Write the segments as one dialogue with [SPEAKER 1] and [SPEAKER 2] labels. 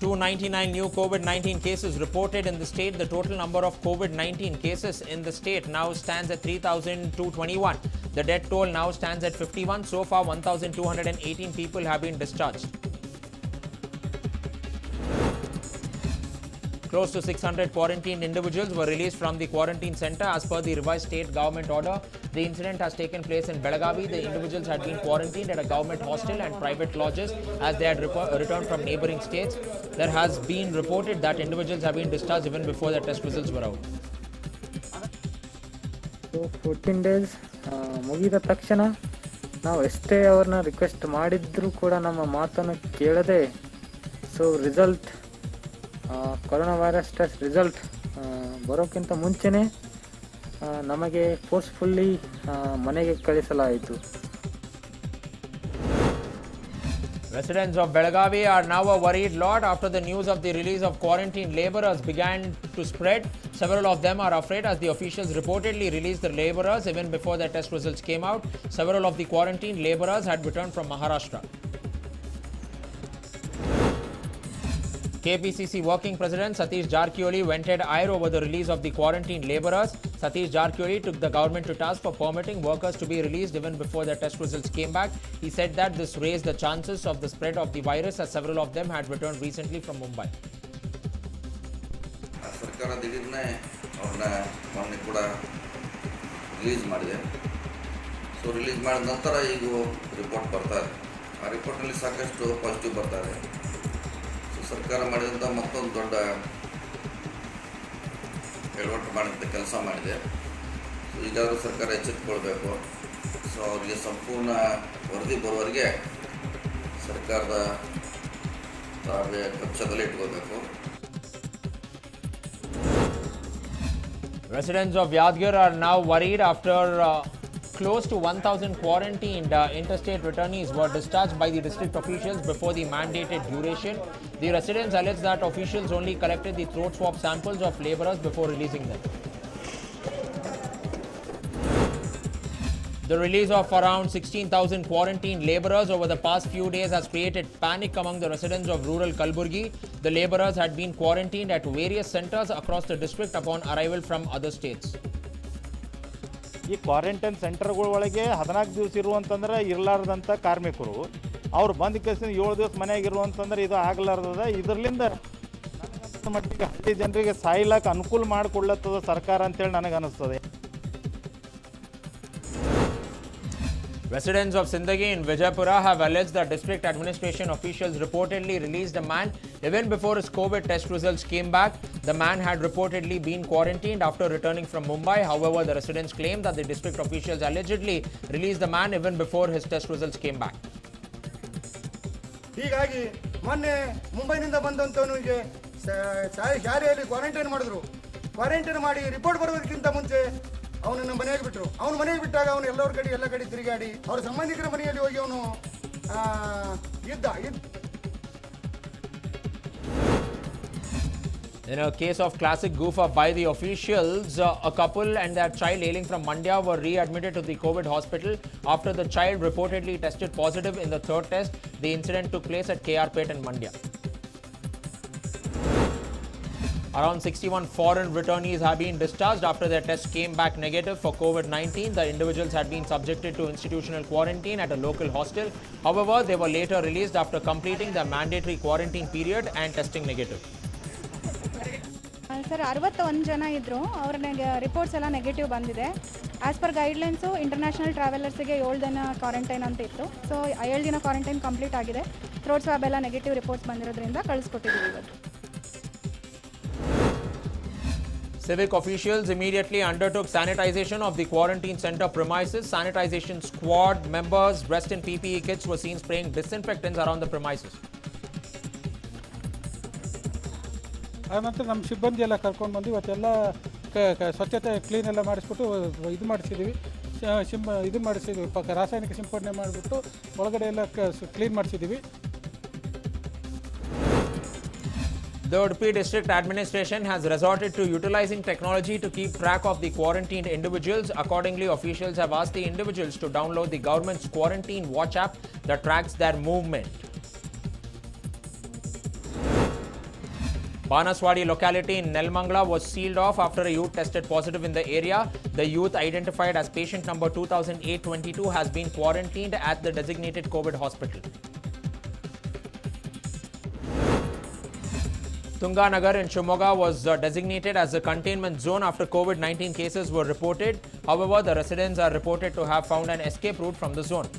[SPEAKER 1] 299 new COVID-19 cases reported in the state. The total number of COVID-19 cases in the state now stands at 3,221. The death toll now stands at 51. So far, 1,218 people have been discharged. Close to 600 quarantined individuals were released from the quarantine center as per the revised state government order. The incident has taken place in Belagavi. The individuals had been quarantined at a government hostel and private lodges as they had returned from neighboring states. There has been reported that individuals have been discharged even before the test results were out.
[SPEAKER 2] So 14 days ಮುಗಿದ ತಕ್ಷಣ ನಾವು ಎಷ್ಟೇ ಅವ್ರನ್ನ request ಮಾಡಿದ್ರೂ ಕೂಡ ನಮ್ಮ ಮಾತನ್ನು ಕೇಳದೆ so result corona virus test result ಬರೋಕ್ಕಿಂತ ಮುಂಚೆನೇ ನಮಗೆ ಫೋರ್ಸ್ಫುಲ್ಲಿ ಮನೆಗೆ ಕಳಿಸಲಾಯಿತು.
[SPEAKER 1] Residents of Belagavi are now a worried lot after the news of the release of quarantine laborers began to spread. Several of them are afraid as the officials reportedly released the laborers even before their test results came out. Several of the quarantined laborers had returned from Maharashtra. KPCC Working President Satish Jarkioli vented ire over the release of the quarantined laborers. Satish Jarkioli took the government to task for permitting workers to be released even before their test results came back. He said that this raised the chances of the spread of the virus as several of them had returned recently from Mumbai.
[SPEAKER 3] ಸರ್ಕಾರ ದಿಢೀರ್ನೆ ಅವ್ರನ್ನ ಮೊನ್ನೆ ಕೂಡ release ಮಾಡಿದೆ. So release ಮಾಡಿದ ನಂತರ ಈಗ report ಬರ್ತಾರೆ. ಆ ರಿಪೋರ್ಟ್ನಲ್ಲಿ ಸಾಕಷ್ಟು ಪಾಸಿಟಿವ್ ಬರ್ತಾರೆ. ಸರ್ಕಾರ ಮಾಡಿದಂಥ ಮತ್ತೊಂದು ದೊಡ್ಡ ಎಡವಟ್ಟು ಮಾಡಿದಂಥ ಕೆಲಸ ಮಾಡಿದೆ. ಸೊ ಈಗಾದರೂ ಸರ್ಕಾರ ಎಚ್ಚೆತ್ತುಕೊಳ್ಬೇಕು. ಸೊ ಅವರಿಗೆ ಸಂಪೂರ್ಣ ವರದಿ ಬರುವವರೆಗೆ ಸರ್ಕಾರದ ಕಕ್ಷದಲ್ಲಿ ಇಟ್ಕೋಬೇಕು.
[SPEAKER 1] Residents of Yadgir are now worried after close to 1,000 quarantined interstate returnees were discharged by the district officials before the mandated duration. The residents allege that officials only collected the throat swab samples of laborers before releasing them. The release of around 16,000 quarantined laborers over the past few days has created panic among the residents of rural Kalburgi. The laborers had been quarantined at various centers across the district upon arrival from other states.
[SPEAKER 4] ಈ quarantine ಸೆಂಟರ್ಗಳ ಒಳಗೆ 14 ದಿವಸ ಇರುವಂತಂದ್ರೆ ಇರಲಾರ್ದಂಥ ಕಾರ್ಮಿಕರು ಅವ್ರು ಬಂದ ಕೆಲಸ 7 ದಿವಸ ಮನೆಯಾಗ ಇರುವಂತಂದ್ರೆ ಇದು ಆಗಲಾರ್ದದ. ಇದರಿಂದ ಮಟ್ಟಿಗೆ ಹಳ್ಳಿ ಜನರಿಗೆ ಸಾಯ್ಲಾಕ ಅನುಕೂಲ ಮಾಡಿಕೊಳ್ಳತ್ತದ ಸರ್ಕಾರ ಅಂತೇಳಿ ನನಗೆ ಅನಿಸ್ತದೆ.
[SPEAKER 1] Residents of Sindagi in Vijaypura have alleged that district administration officials reportedly released a man even before his COVID test results came back. The man had reportedly been quarantined after returning from Mumbai. However, the residents claim that the district officials allegedly released the man even before his test results came back.
[SPEAKER 5] ಹೀಗಾಗಿ ಮೊನ್ನೆ ಮುಂಬೈನಿಂದ ಬಂದಂತವನಿಗೆ ಶಾಲೆಯಲ್ಲಿ quarantine ಮಾಡಿದ್ರು. Quarantine ಮಾಡಿ report ಬರೋದಕ್ಕಿಂತ ಮುಂಚೆ ಅವನನ್ನು ಮನೆಗೆ ಬಿಟ್ಟರು. ಅವನು ಮನೆಗೆ ಬಿಟ್ಟಾಗ ಅವನು ಎಲ್ಲ ಕಡೆ ತಿರುಗಾಡಿ ಅವರ ಸಂಬಂಧಿಕರ ಮನೆಯಲ್ಲಿ ಹೋಗಿ ಅವನು ಇದ್ದ.
[SPEAKER 1] In a case of classic goof up by the officials, a couple and their child hailing from Mandya were readmitted to the COVID hospital after the child reportedly tested positive in the third test. The incident took place at KRPet in Mandya. Around 61 foreign returnees have been discharged after their tests came back negative for COVID-19. The individuals had been subjected to institutional quarantine at a local hostel. However, they were later released after completing their mandatory quarantine period and testing negative.
[SPEAKER 6] Sir 61 ಜನ ಇದ್ದರು. ಅವ್ರ reports ಎಲ್ಲ negative ಬಂದಿದೆ. As per guidelines international ಟ್ರಾವೆಲರ್ಸಿಗೆ 7 ದಿನ quarantine ಅಂತ ಇತ್ತು. So 7 ದಿನ quarantine complete ಆಗಿದೆ. ಥ್ರೋಟ್ ಸ್ವಾಬ್ ಎಲ್ಲ ನೆಗೆಟಿವ್ ರಿಪೋರ್ಟ್ಸ್ ಬಂದಿರೋದ್ರಿಂದ ಕಳಿಸ್ಕೊಟ್ಟಿದ್ದೀವಿ ಇವತ್ತು.
[SPEAKER 1] Civic officials immediately undertook sanitization of the quarantine center premises. Sanitization squad members dressed in PPE kits were seen spraying disinfectants around the premises.
[SPEAKER 7] ಆನಂತರ ನಮ್ಮ ಸಿಬ್ಬಂದಿ ಎಲ್ಲ ಕರ್ಕೊಂಡು ಬಂದು ಇವತ್ತೆಲ್ಲ ಸ್ವಚ್ಛತೆ ಕ್ಲೀನ್ ಎಲ್ಲ ಮಾಡಿಸ್ಬಿಟ್ಟು ಇದು ಮಾಡಿಸಿದ್ದೀವಿ. ಇದು ಮಾಡಿಸಿದ್ವಿ, ರಾಸಾಯನಿಕ ಸಿಂಪಡಣೆ ಮಾಡಿಬಿಟ್ಟು ಒಳಗಡೆ ಎಲ್ಲ clean ಮಾಡಿಸಿದ್ದೀವಿ.
[SPEAKER 1] The Udupi district administration has resorted to utilizing technology to keep track of the quarantined individuals. Accordingly, officials have asked the individuals to download the government's quarantine watch app that tracks their movement. Banaswadi locality in Nelmangla was sealed off after a youth tested positive in the area. The youth, identified as patient number 2008-22, has been quarantined at the designated COVID hospital. Tunganagar in Shimoga was designated as a containment zone after COVID-19 cases were reported. However, the residents are reported to have found an escape route from the zone.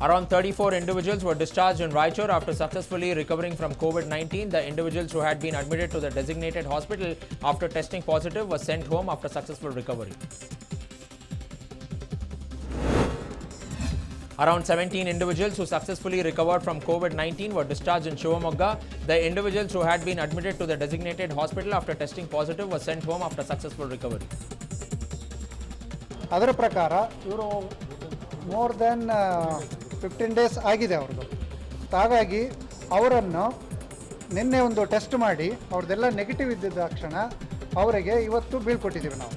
[SPEAKER 1] Around 34 individuals were discharged in Raichur after successfully recovering from COVID-19. The individuals who had been admitted to the designated hospital after testing positive were sent home after successful recovery. Around 17 individuals who successfully recovered from COVID-19 were discharged in Shivamogga. The individuals who had been admitted to the designated hospital after testing positive were sent home after successful recovery.
[SPEAKER 8] ಅದರ ಪ್ರಕಾರ ಇವರು more than 15 days ಆಗಿದೆ ಅವ್ರದ್ದು. ಹಾಗಾಗಿ ಅವರನ್ನು ನಿನ್ನೆ ಒಂದು test ಮಾಡಿ ಅವ್ರದ್ದೆಲ್ಲ ನೆಗೆಟಿವ್ ಇದ್ದಿದ್ದ ತಕ್ಷಣ ಅವರಿಗೆ ಇವತ್ತು ಬೀಳ್ಕೊಟ್ಟಿದ್ದೀವಿ ನಾವು.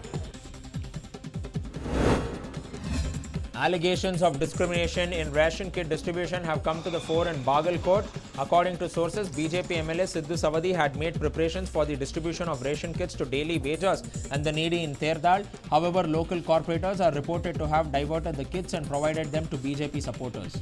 [SPEAKER 1] Allegations of discrimination in ration kit distribution have come to the fore in Bagalkot. According to sources, BJP MLA Sidhu Savadi had made preparations for the distribution of ration kits to daily wagers and the needy in Terdal. However, local corporators are reported to have diverted the kits and provided them to BJP supporters.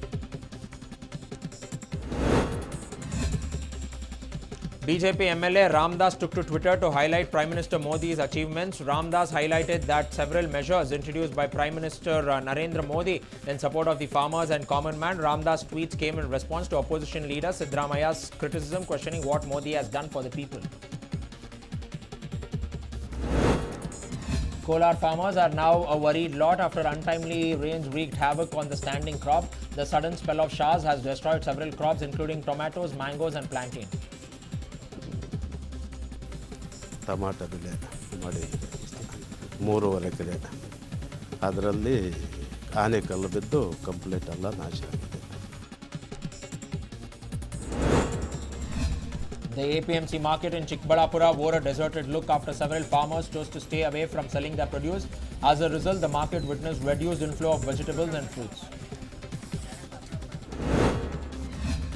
[SPEAKER 1] BJP MLA Ramdas took to Twitter to highlight Prime Minister Modi's achievements. Ramdas highlighted that several measures introduced by Prime Minister Narendra Modi in support of the farmers and common man. Ramdas' tweets came in response to opposition leader Siddaramaya's criticism, questioning what Modi has done for the people. Kolar farmers are now a worried lot after untimely rains wreaked havoc on the standing crop. The sudden spell of showers has destroyed several crops, including tomatoes, mangoes and plantain.
[SPEAKER 9] Tomato ಬೆಳೆ ಮಾಡಿ 3.5 ಎಕರೆ ಅದರಲ್ಲಿ ಆನೆಕಲ್ಲು ಬಿದ್ದು complete ಎಲ್ಲ ನಾಶ ಆಗಿದೆ.
[SPEAKER 1] The APMC market in Chikbalapura wore a deserted look after several farmers chose to stay away from selling their produce. As a result, the market witnessed reduced inflow of vegetables and fruits.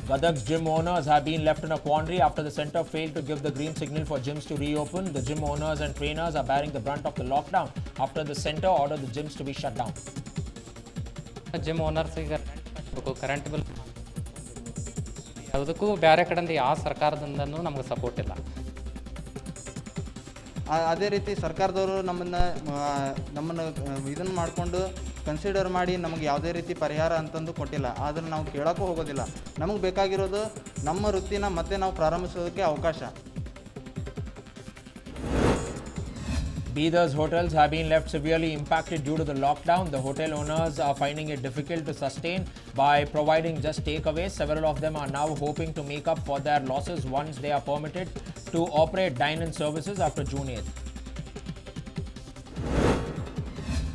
[SPEAKER 1] GADAG'S gym owners have been left in a quandary after the centre failed to give the green signal for gyms to reopen. The gym owners and trainers are bearing the brunt of the lockdown after the centre ordered the gyms to be shut down.
[SPEAKER 10] Gym ಓನರ್ಸಿಗೆ current bill ಯಾವುದಕ್ಕೂ ಬೇರೆ ಕಡೆಯಿಂದ ಯಾವ ಸರ್ಕಾರದಿಂದನೂ ನಮಗೆ support ಇಲ್ಲ.
[SPEAKER 11] ಅದೇ ರೀತಿ ಸರ್ಕಾರದವರು ನಮ್ಮನ್ನು ಇದನ್ನು ಮಾಡಿಕೊಂಡು ಕನ್ಸಿಡರ್ ಮಾಡಿ ನಮಗೆ ಯಾವುದೇ ರೀತಿ ಪರಿಹಾರ ಅಂತಂದು ಕೊಟ್ಟಿಲ್ಲ. ಆದರೆ ನಾವು ಕೇಳೋಕ್ಕೂ ಹೋಗೋದಿಲ್ಲ. ನಮಗೆ ಬೇಕಾಗಿರೋದು ನಮ್ಮ ವೃತ್ತಿನ ಮತ್ತೆ ನಾವು ಪ್ರಾರಂಭಿಸೋದಕ್ಕೆ ಅವಕಾಶ.
[SPEAKER 1] Bidhar's hotels have been left severely impacted due to the lockdown. The hotel owners are finding it difficult to sustain by providing just takeaways. Several of them are now hoping to make up for their losses once they are permitted to operate dine-in services after June 8th.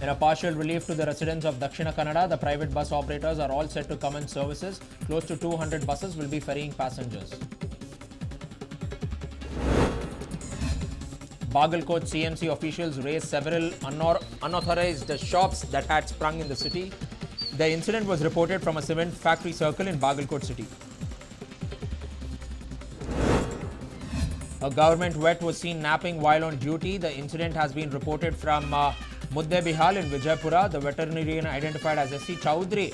[SPEAKER 1] In a partial relief to the residents of Dakshina Kannada, the private bus operators are all set to commence services. Close to 200 buses will be ferrying passengers. Bagalkot CMC officials raised several unauthorized shops that had sprung in the city. The incident was reported from a cement factory circle in Bagalkot city. A government vet was seen napping while on duty. The incident has been reported from Muddebihal in Vijaypura. The veterinarian identified as S.C. Chowdhury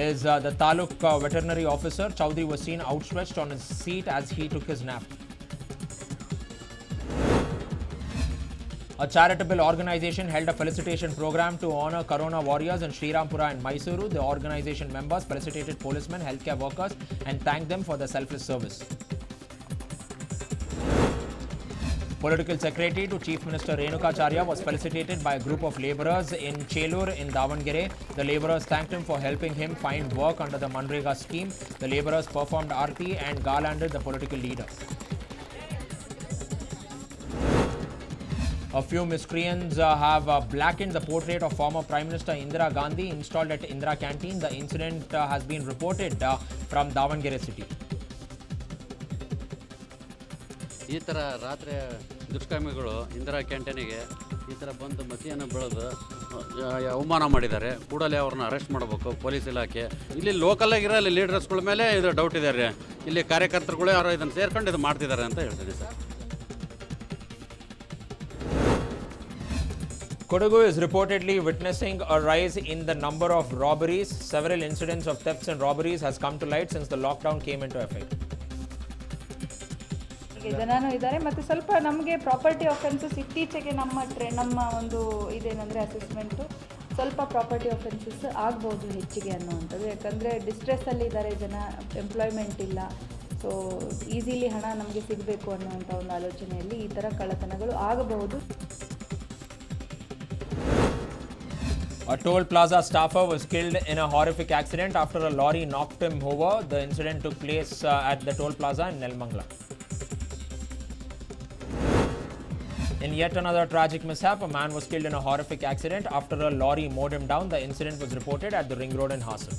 [SPEAKER 1] is the Taluk veterinary officer. Chowdhury was seen outstretched on his seat as he took his nap. A charitable organization held a felicitation program to honor Corona warriors in Srirampura and Mysuru. The organization members felicitated policemen, healthcare workers and thanked them for their selfless service. Political Secretary to Chief Minister RENUKACHARYA was felicitated by a group of labourers in Chelur in Davangere. The labourers thanked him for helping him find work under the Manrega scheme. The labourers performed aarti and garlanded the political leader. A few miscreants have blackened the portrait of former Prime Minister Indira Gandhi installed at Indira Canteen. The incident has been reported from Davangere city.
[SPEAKER 12] ಈ ಥರ ರಾತ್ರಿ ದುಷ್ಕರ್ಮಿಗಳು ಇಂದಿರಾ ಕ್ಯಾಂಟೀನಿಗೆ ಈ ಥರ ಬಂದು ಮಸಿಯನ್ನು ಬೆಳೆದು ಅವಮಾನ ಮಾಡಿದ್ದಾರೆ. ಕೂಡಲೇ ಅವ್ರನ್ನ ಅರೆಸ್ಟ್ ಮಾಡಬೇಕು ಪೊಲೀಸ್ ಇಲಾಖೆ. ಇಲ್ಲಿ ಲೋಕಲಾಗಿರೋ ಇಲ್ಲಿ ಲೀಡರ್ಸ್ಗಳ ಮೇಲೆ ಇದು ಡೌಟ್ ಇದೆ ರೀ. ಇಲ್ಲಿ ಕಾರ್ಯಕರ್ತರುಗಳು ಯಾರೋ ಇದನ್ನು ಸೇರ್ಕೊಂಡು ಇದು ಮಾಡ್ತಿದ್ದಾರೆ ಅಂತ ಹೇಳ್ತೀನಿ sir.
[SPEAKER 1] Kodagu is reportedly witnessing a rise in the number of robberies. Several incidents of thefts and robberies has come to light since the lockdown came into effect.
[SPEAKER 13] ಜನನೂ ಇದ್ದಾರೆ ಮತ್ತು ಸ್ವಲ್ಪ ನಮಗೆ ಪ್ರಾಪರ್ಟಿ ಆಫೆನ್ಸಸ್ ಇತ್ತೀಚೆಗೆ ನಮ್ಮ ಒಂದು ಇದೇನೆಂದರೆ ಅಸೆಸ್ಮೆಂಟು ಸ್ವಲ್ಪ ಪ್ರಾಪರ್ಟಿ ಆಫೆನ್ಸಸ್ ಆಗ್ಬೋದು ಹೆಚ್ಚಿಗೆ ಅನ್ನುವಂಥದ್ದು. ಯಾಕಂದರೆ ಡಿಸ್ಟ್ರೆಸ್ಸಲ್ಲಿ ಇದ್ದಾರೆ ಜನ, ಎಂಪ್ಲಾಯ್ಮೆಂಟ್ ಇಲ್ಲ, ಸೊ ಈಸಿಲಿ ಹಣ ನಮಗೆ ಸಿಗಬೇಕು ಅನ್ನುವಂಥ ಒಂದು ಆಲೋಚನೆಯಲ್ಲಿ ಈ ಥರ ಕಳ್ಳತನಗಳು ಆಗಬಹುದು.
[SPEAKER 1] A toll plaza staffer was killed in a horrific accident after a lorry knocked him over. The incident took place at the toll plaza in Nelmangla. In yet another tragic mishap, a man was killed in a horrific accident after a lorry mowed him down. The incident was reported at the Ring Road in Hassan.